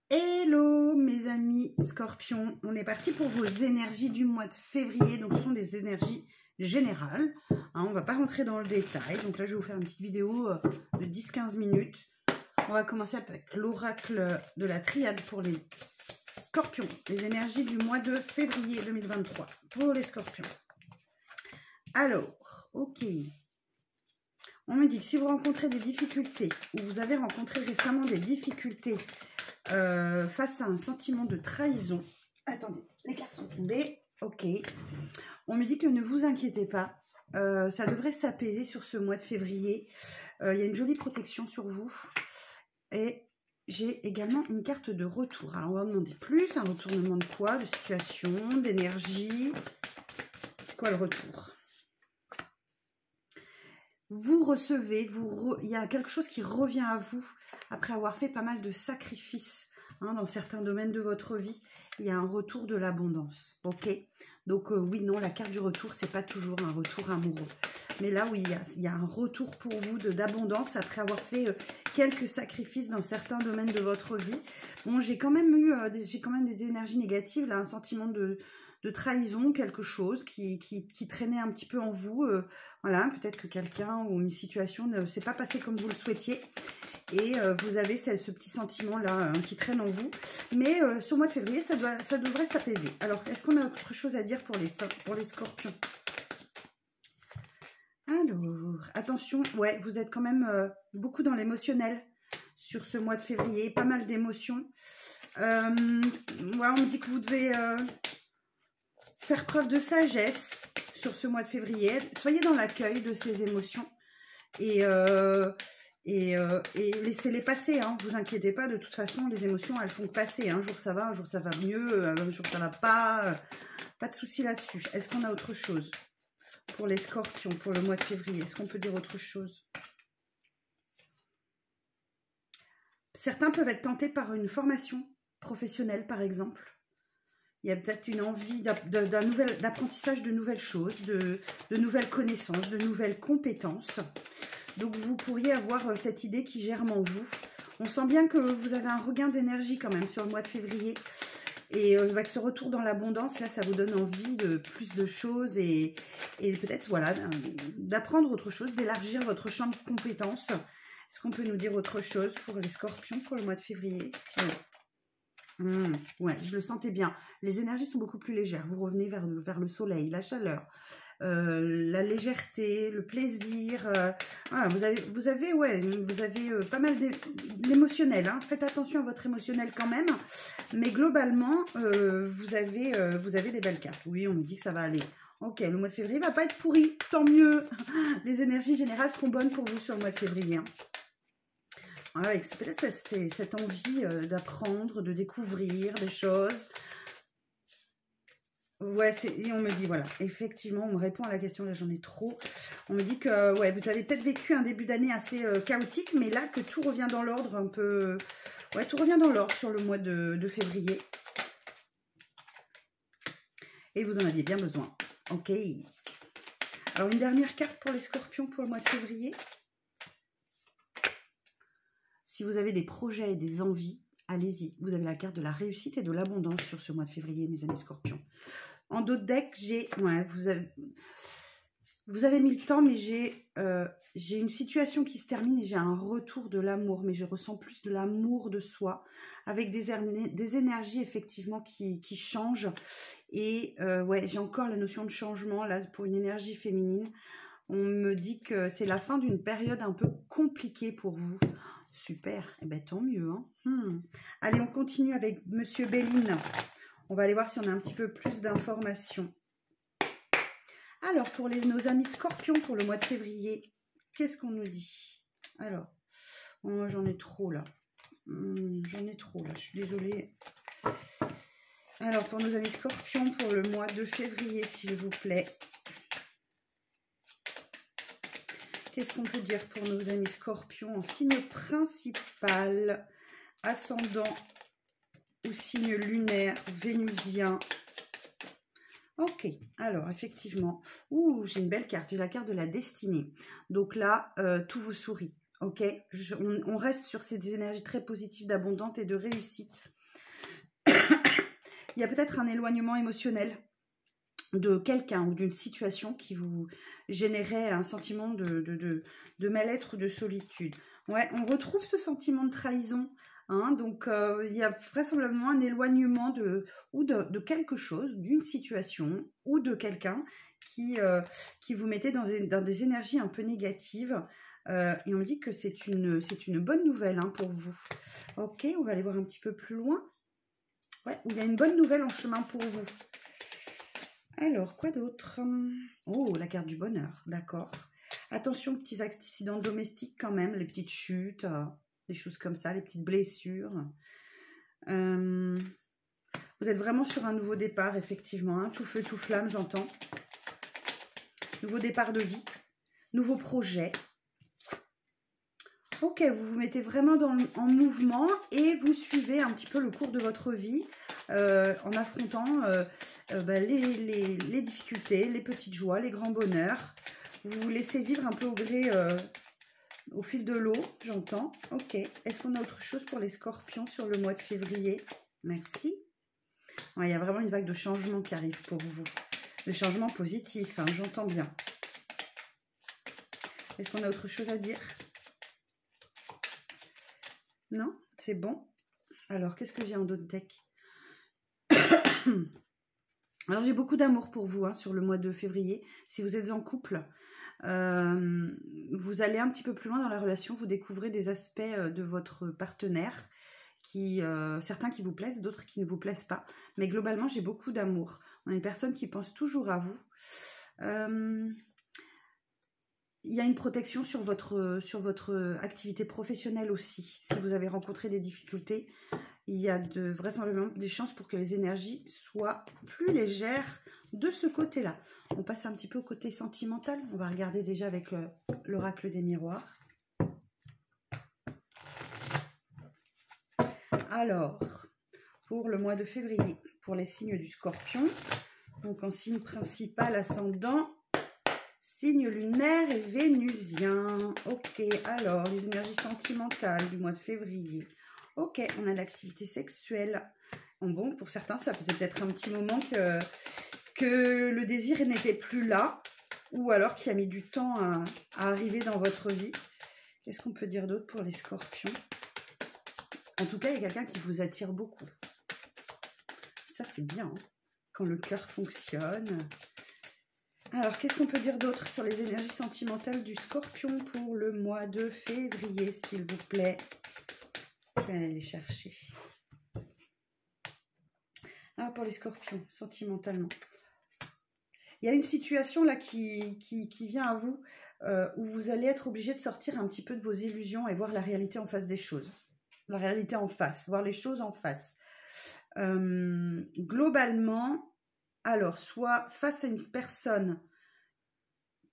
Hello mes amis scorpions, on est parti pour vos énergies du mois de février. Donc ce sont des énergies générales, hein, on va pas rentrer dans le détail. Donc là je vais vous faire une petite vidéo de 10-15 minutes. On va commencer avec l'oracle de la triade pour les scorpions, les énergies du mois de février 2023 pour les scorpions. Alors, ok, on me dit que si vous rencontrez des difficultés ou vous avez rencontré récemment des difficultés face à un sentiment de trahison. Attendez, les cartes sont tombées. Ok. On me dit que ne vous inquiétez pas. Ça devrait s'apaiser sur ce mois de février. Il y a une jolie protection sur vous. Et j'ai également une carte de retour. Alors, on va demander plus. Un retournement de quoi? De situation, d'énergie. C'est quoi le retour? Vous recevez, il y a quelque chose qui revient à vous après avoir fait pas mal de sacrifices hein, dans certains domaines de votre vie. Il y a un retour de l'abondance, ok? Donc oui, non, la carte du retour, c'est pas toujours un retour amoureux. Mais là, oui, il y a un retour pour vous d'abondance après avoir fait quelques sacrifices dans certains domaines de votre vie. Bon, j'ai quand même eu des énergies négatives, là, un sentiment de trahison, quelque chose qui traînait un petit peu en vous. Voilà, peut-être que quelqu'un ou une situation ne s'est pas passée comme vous le souhaitiez. Et vous avez ce petit sentiment-là qui traîne en vous. Mais ce mois de février, ça devrait s'apaiser. Alors, est-ce qu'on a autre chose à dire pour les scorpions? Alors, attention, ouais, vous êtes quand même beaucoup dans l'émotionnel sur ce mois de février. Pas mal d'émotions. Ouais, on me dit que vous devez faire preuve de sagesse sur ce mois de février. Soyez dans l'accueil de ces émotions et laissez-les passer. Hein. Vous inquiétez pas, de toute façon, les émotions, elles font que passer. Un jour ça va mieux, un jour ça va pas. Pas de souci là-dessus. Est-ce qu'on a autre chose pour les scorpions pour le mois de février? Est-ce qu'on peut dire autre chose? Certains peuvent être tentés par une formation professionnelle, par exemple. Il y a peut-être une envie d'apprentissage de nouvelles choses, de nouvelles connaissances, de nouvelles compétences. Donc, vous pourriez avoir cette idée qui germe en vous. On sent bien que vous avez un regain d'énergie quand même sur le mois de février. Et avec ce retour dans l'abondance, là, ça vous donne envie de plus de choses et peut-être, voilà, d'apprendre autre chose, d'élargir votre champ de compétences. Est-ce qu'on peut nous dire autre chose pour les scorpions pour le mois de février? Ouais, je le sentais bien. Les énergies sont beaucoup plus légères. Vous revenez vers le soleil, la chaleur, la légèreté, le plaisir. Voilà, vous avez pas mal d'émotionnel. Hein. Faites attention à votre émotionnel quand même. Mais globalement, vous avez des belles cartes. Oui, on nous dit que ça va aller. Ok, le mois de février va pas être pourri. Tant mieux. Les énergies générales seront bonnes pour vous sur le mois de février. Hein. Ouais, peut-être c'est cette envie d'apprendre, de découvrir des choses. Ouais, et on me dit, voilà, effectivement, on me répond à la question, là j'en ai trop. On me dit que, ouais, vous avez peut-être vécu un début d'année assez chaotique, mais là que tout revient dans l'ordre un peu... Ouais, tout revient dans l'ordre sur le mois de février. Et vous en aviez bien besoin. Ok. Alors, une dernière carte pour les scorpions pour le mois de février. Si vous avez des projets et des envies, allez-y. Vous avez la carte de la réussite et de l'abondance sur ce mois de février, mes amis scorpions. En d'autres decks, j'ai... Ouais, vous avez mis le temps, mais j'ai une situation qui se termine et j'ai un retour de l'amour. Mais je ressens plus de l'amour de soi, avec des énergies, effectivement, qui changent. Et ouais, j'ai encore la notion de changement, là, pour une énergie féminine. On me dit que c'est la fin d'une période un peu compliquée pour vous. Super, eh bien tant mieux. Hein. Allez, on continue avec Monsieur Béline. On va aller voir si on a un petit peu plus d'informations. Alors, pour nos amis scorpions pour le mois de février, qu'est-ce qu'on nous dit? Alors, oh, j'en ai trop là. J'en ai trop là, je suis désolée. Alors, pour nos amis scorpions pour le mois de février, s'il vous plaît. Qu'est-ce qu'on peut dire pour nos amis scorpions en signe principal, ascendant ou signe lunaire, vénusien? Ok, alors effectivement, j'ai une belle carte, j'ai la carte de la destinée. Donc là, tout vous sourit, ok? On reste sur ces énergies très positives, d'abondance et de réussite. Il y a peut-être un éloignement émotionnel de quelqu'un ou d'une situation qui vous générait un sentiment de mal-être ou de solitude. Ouais, on retrouve ce sentiment de trahison. Hein, donc, il y a vraisemblablement un éloignement de quelque chose, d'une situation ou de quelqu'un qui vous mettait dans des énergies un peu négatives. Et on me dit que c'est une bonne nouvelle hein, pour vous. Ok, on va aller voir un petit peu plus loin. Ouais, il y a une bonne nouvelle en chemin pour vous. Alors, quoi d'autre? Oh, la carte du bonheur, d'accord. Attention, petits accidents domestiques quand même, les petites chutes, des choses comme ça, les petites blessures. Vous êtes vraiment sur un nouveau départ, effectivement. Hein, tout feu, tout flamme, j'entends. Nouveau départ de vie, nouveau projet. Ok, vous vous mettez vraiment en mouvement et vous suivez un petit peu le cours de votre vie en affrontant les difficultés, les petites joies, les grands bonheurs. Vous vous laissez vivre un peu au gré, au fil de l'eau, j'entends. Ok, est-ce qu'on a autre chose pour les scorpions sur le mois de février? Merci. Ouais, il y a vraiment une vague de changement qui arrive pour vous. De changement positif, hein, j'entends bien. Est-ce qu'on a autre chose à dire? Non, c'est bon. Alors, qu'est-ce que j'ai en d'autres decks? Alors, j'ai beaucoup d'amour pour vous hein, sur le mois de février. Si vous êtes en couple, vous allez un petit peu plus loin dans la relation. Vous découvrez des aspects de votre partenaire, certains qui vous plaisent, d'autres qui ne vous plaisent pas. Mais globalement, j'ai beaucoup d'amour. On a une personne qui pense toujours à vous. Il y a une protection sur votre activité professionnelle aussi. Si vous avez rencontré des difficultés, il y a vraisemblablement des chances pour que les énergies soient plus légères de ce côté-là. On passe un petit peu au côté sentimental. On va regarder déjà avec l'oracle des miroirs. Alors, pour le mois de février, pour les signes du Scorpion, donc en signe principal, ascendant, signe lunaire et vénusien. Ok, alors, les énergies sentimentales du mois de février. Ok, on a l'activité sexuelle. Bon, pour certains, ça faisait peut-être un petit moment que le désir n'était plus là, ou alors qu'il a mis du temps à arriver dans votre vie. Qu'est-ce qu'on peut dire d'autre pour les scorpions? En tout cas, il y a quelqu'un qui vous attire beaucoup. Ça, c'est bien, hein, quand le cœur fonctionne. Alors, qu'est-ce qu'on peut dire d'autre sur les énergies sentimentales du Scorpion pour le mois de février, s'il vous plaît? Je vais aller les chercher. Ah, pour les Scorpions, sentimentalement. Il y a une situation là qui vient à vous où vous allez être obligé de sortir un petit peu de vos illusions et voir la réalité en face des choses. La réalité en face, voir les choses en face. Globalement, alors, soit face à une personne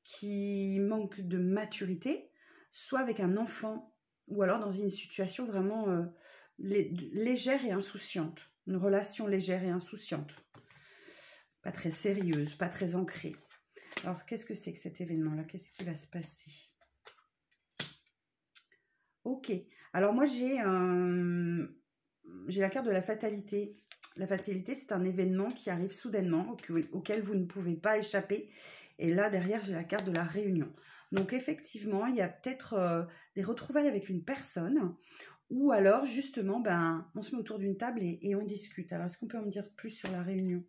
qui manque de maturité, soit avec un enfant, ou alors dans une situation vraiment légère et insouciante. Une relation légère et insouciante. Pas très sérieuse, pas très ancrée. Alors, qu'est-ce que c'est que cet événement-là? Qu'est-ce qui va se passer? Ok. Alors, moi, j'ai la carte de la fatalité. La fatalité, c'est un événement qui arrive soudainement, auquel vous ne pouvez pas échapper. Et là, derrière, j'ai la carte de la réunion. Donc, effectivement, il y a peut-être des retrouvailles avec une personne. Ou alors, justement, on se met autour d'une table et on discute. Alors, est-ce qu'on peut en dire plus sur la réunion?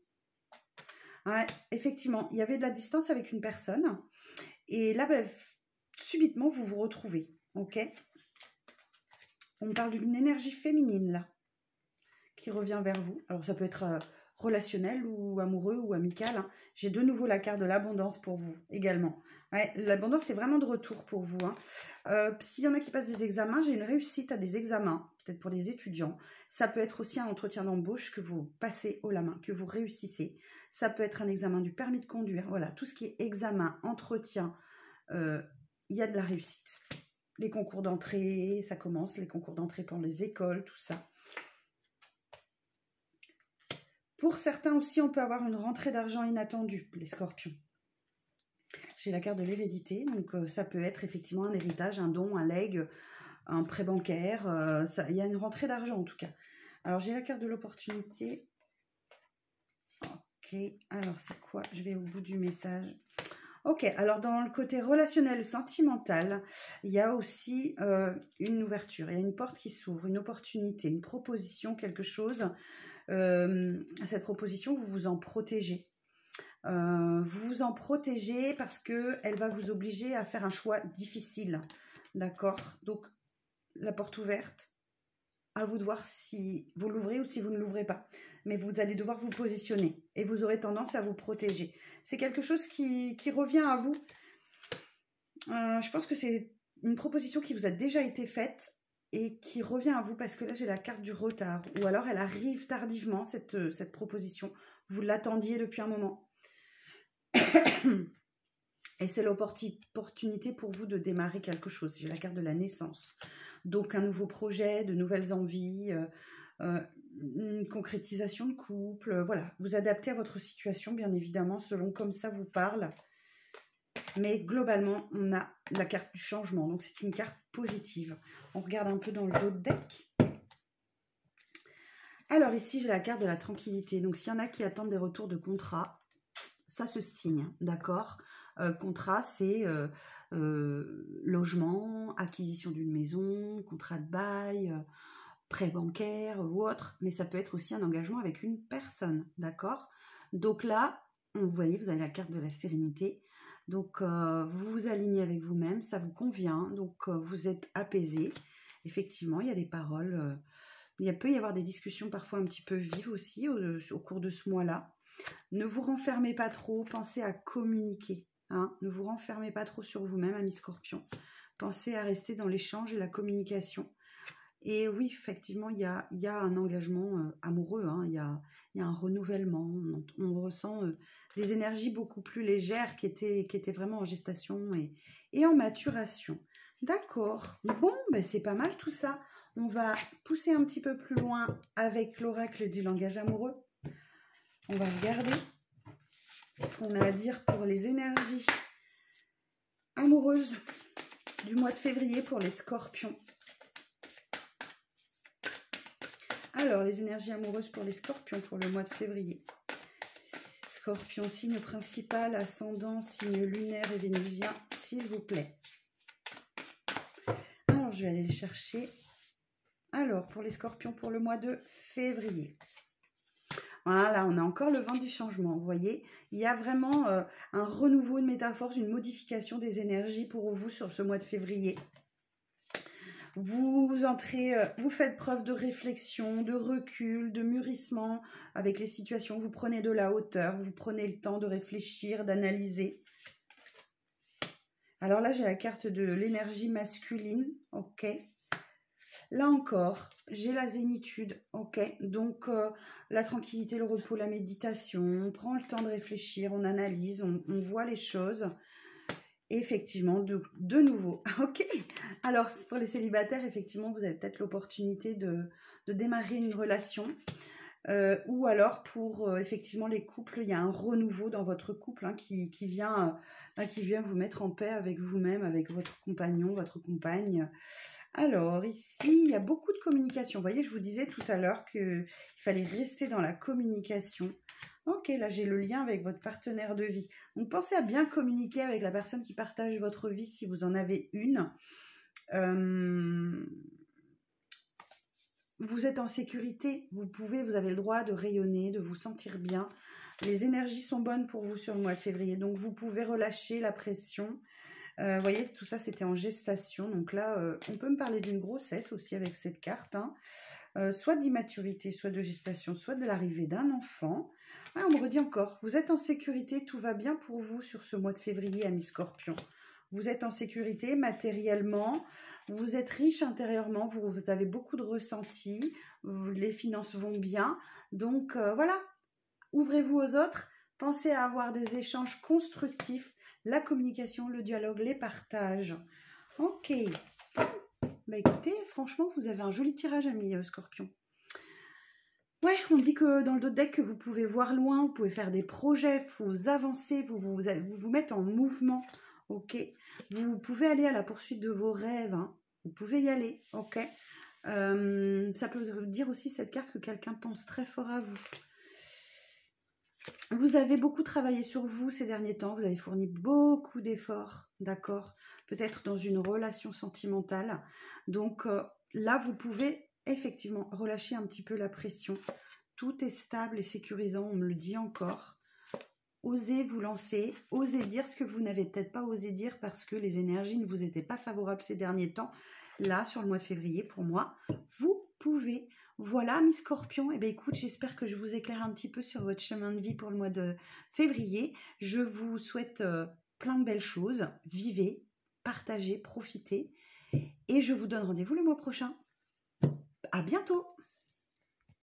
Ouais, effectivement, il y avait de la distance avec une personne. Et là, subitement, vous vous retrouvez. Ok? On parle d'une énergie féminine, là, qui revient vers vous. Alors, ça peut être relationnel ou amoureux ou amical. Hein. J'ai de nouveau la carte de l'abondance pour vous, également. Ouais, l'abondance, c'est vraiment de retour pour vous. Hein. S'il y en a qui passent des examens, j'ai une réussite à des examens, peut-être pour les étudiants. Ça peut être aussi un entretien d'embauche que vous passez haut la main, que vous réussissez. Ça peut être un examen du permis de conduire. Voilà, tout ce qui est examen, entretien, il y a de la réussite. Les concours d'entrée, ça commence, les concours d'entrée pour les écoles, tout ça. Pour certains aussi, on peut avoir une rentrée d'argent inattendue, les scorpions. J'ai la carte de l'hérédité, donc ça peut être effectivement un héritage, un don, un legs, un prêt bancaire. Il y a une rentrée d'argent en tout cas. Alors j'ai la carte de l'opportunité. Ok, alors c'est quoi? Je vais au bout du message. Ok, alors dans le côté relationnel, sentimental, il y a aussi une ouverture, il y a une porte qui s'ouvre, une opportunité, une proposition, quelque chose. Cette proposition, vous vous en protégez. Vous vous en protégez parce qu'elle va vous obliger à faire un choix difficile. D'accord? Donc, la porte ouverte, à vous de voir si vous l'ouvrez ou si vous ne l'ouvrez pas. Mais vous allez devoir vous positionner et vous aurez tendance à vous protéger. C'est quelque chose qui revient à vous. Je pense que c'est une proposition qui vous a déjà été faite et qui revient à vous parce que là, j'ai la carte du retard. Ou alors, elle arrive tardivement, cette proposition. Vous l'attendiez depuis un moment. Et c'est l'opportunité pour vous de démarrer quelque chose. J'ai la carte de la naissance. Donc, un nouveau projet, de nouvelles envies, une concrétisation de couple. Voilà, vous adaptez à votre situation, bien évidemment, selon comme ça vous parle. Mais globalement, on a la carte du changement. Donc, c'est une carte positive. On regarde un peu dans le dos de deck. Alors, ici, j'ai la carte de la tranquillité. Donc, s'il y en a qui attendent des retours de contrat, ça se signe, d'accord? Contrat, c'est logement, acquisition d'une maison, contrat de bail, prêt bancaire ou autre. Mais ça peut être aussi un engagement avec une personne, d'accord? Donc là, vous voyez, vous avez la carte de la sérénité. Donc, vous vous alignez avec vous-même, ça vous convient. Donc, vous êtes apaisé. Effectivement, il y a des paroles. Il peut y avoir des discussions parfois un petit peu vives aussi au cours de ce mois-là. Ne vous renfermez pas trop, pensez à communiquer. Hein. Ne vous renfermez pas trop sur vous-même, ami Scorpion. Pensez à rester dans l'échange et la communication. Et oui, effectivement, il y a un engagement amoureux, hein. Il y a un renouvellement. On ressent des énergies beaucoup plus légères qui étaient vraiment en gestation et en maturation. D'accord. Bon, ben c'est pas mal tout ça. On va pousser un petit peu plus loin avec l'oracle du langage amoureux. On va regarder ce qu'on a à dire pour les énergies amoureuses du mois de février pour les scorpions. Alors, les énergies amoureuses pour les scorpions pour le mois de février. Scorpion, signe principal, ascendant, signe lunaire et vénusien, s'il vous plaît. Alors, je vais aller les chercher. Alors, pour les scorpions pour le mois de février. Voilà, on a encore le vent du changement, vous voyez. Il y a vraiment un renouveau, une métaphore, une modification des énergies pour vous sur ce mois de février. Vous faites preuve de réflexion, de recul, de mûrissement avec les situations. Vous prenez de la hauteur, vous prenez le temps de réfléchir, d'analyser. Alors là, j'ai la carte de l'énergie masculine, ok. Là encore, j'ai la zénitude, ok. Donc, la tranquillité, le repos, la méditation, on prend le temps de réfléchir, on analyse, on voit les choses. Et effectivement, de nouveau, ok. Alors, pour les célibataires, effectivement, vous avez peut-être l'opportunité de démarrer une relation. Ou alors, pour effectivement les couples, il y a un renouveau dans votre couple hein, qui vient vous mettre en paix avec vous-même, avec votre compagnon, votre compagne. Alors, ici, il y a beaucoup de communication. Vous voyez, je vous disais tout à l'heure qu'il fallait rester dans la communication. Ok, là, j'ai le lien avec votre partenaire de vie. Donc, pensez à bien communiquer avec la personne qui partage votre vie si vous en avez une. Vous êtes en sécurité. Vous avez le droit de rayonner, de vous sentir bien. Les énergies sont bonnes pour vous sur le mois de février. Donc, vous pouvez relâcher la pression. Vous voyez, tout ça, c'était en gestation. Donc là, on peut me parler d'une grossesse aussi avec cette carte. Hein. Soit d'immaturité, soit de gestation, soit de l'arrivée d'un enfant. Ah, on me redit encore, vous êtes en sécurité, tout va bien pour vous sur ce mois de février, amis Scorpion. Vous êtes en sécurité matériellement, vous êtes riche intérieurement, vous avez beaucoup de ressentis, les finances vont bien. Donc voilà, ouvrez-vous aux autres, pensez à avoir des échanges constructifs, la communication, le dialogue, les partages. Ok. Bah écoutez, franchement, vous avez un joli tirage, amis Scorpion. Ouais, on dit que dans le dos de deck, que vous pouvez voir loin, vous pouvez faire des projets, vous avancez, vous mettez en mouvement, ok. Vous pouvez aller à la poursuite de vos rêves, hein. Vous pouvez y aller, ok. Ça peut dire aussi cette carte que quelqu'un pense très fort à vous. Vous avez beaucoup travaillé sur vous ces derniers temps, vous avez fourni beaucoup d'efforts, d'accord? Peut-être dans une relation sentimentale. Donc là, vous pouvez effectivement relâcher un petit peu la pression. Tout est stable et sécurisant, on me le dit encore. Osez vous lancer, osez dire ce que vous n'avez peut-être pas osé dire parce que les énergies ne vous étaient pas favorables ces derniers temps. Là, sur le mois de février, pour moi, vous pouvez. Voilà, mes scorpions. Eh bien, écoute, j'espère que je vous éclaire un petit peu sur votre chemin de vie pour le mois de février. Je vous souhaite plein de belles choses. Vivez, partagez, profitez. Et je vous donne rendez-vous le mois prochain. À bientôt!